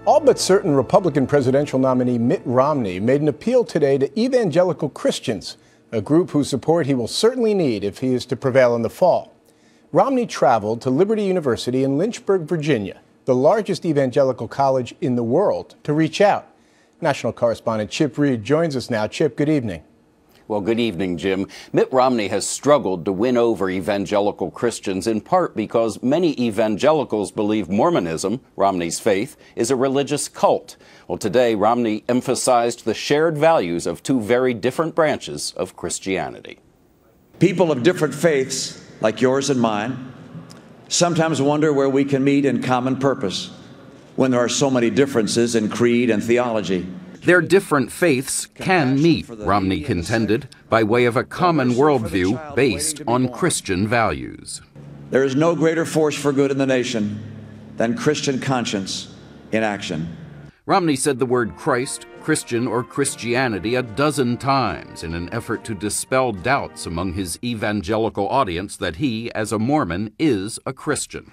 All but certain Republican presidential nominee Mitt Romney made an appeal today to evangelical Christians, a group whose support he will certainly need if he is to prevail in the fall. Romney traveled to Liberty University in Lynchburg, Virginia, the largest evangelical college in the world, to reach out. National correspondent Chip Reid joins us now. Chip, good evening. Well, good evening, Jim. Mitt Romney has struggled to win over evangelical Christians, in part because many evangelicals believe Mormonism, Romney's faith, is a religious cult. Well, today, Romney emphasized the shared values of two very different branches of Christianity. People of different faiths, like yours and mine, sometimes wonder where we can meet in common purpose when there are so many differences in creed and theology. Their different faiths can meet, Romney contended, by way of a common worldview based on Christian values. There is no greater force for good in the nation than Christian conscience in action. Romney said the word Christ, Christian, or Christianity a dozen times in an effort to dispel doubts among his evangelical audience that he, as a Mormon, is a Christian.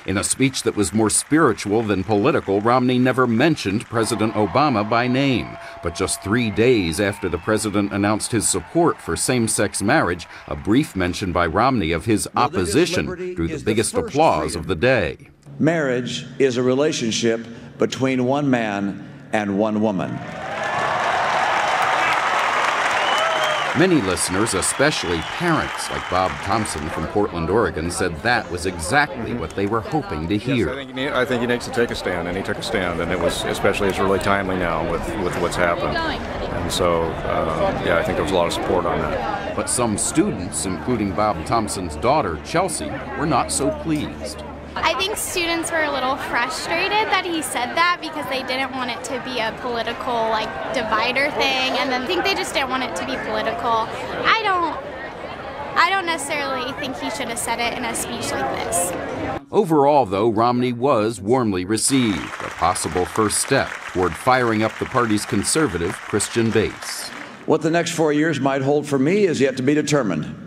In a speech that was more spiritual than political, Romney never mentioned President Obama by name. But just 3 days after the president announced his support for same-sex marriage, a brief mention by Romney of his opposition drew the biggest applause of the day. Marriage is a relationship between one man and one woman. Many listeners, especially parents like Bob Thompson from Portland, Oregon, said that was exactly what they were hoping to hear. Yes, I think he needs to take a stand, and he took a stand, and it's really timely now with what's happened. And so, yeah, I think there was a lot of support on that. But some students, including Bob Thompson's daughter, Chelsea, were not so pleased. I think students were a little frustrated that he said that because they didn't want it to be a political, divider thing, and then I think they just didn't want it to be political. I don't necessarily think he should have said it in a speech like this. Overall, though, Romney was warmly received, a possible first step toward firing up the party's conservative Christian base. What the next 4 years might hold for me is yet to be determined.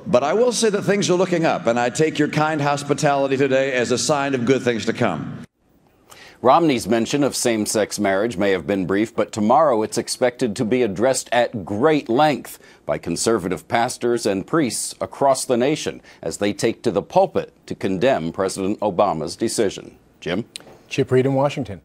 But I will say that things are looking up, and I take your kind hospitality today as a sign of good things to come. Romney's mention of same-sex marriage may have been brief, but tomorrow it's expected to be addressed at great length by conservative pastors and priests across the nation as they take to the pulpit to condemn President Obama's decision. Jim? Chip Reid in Washington.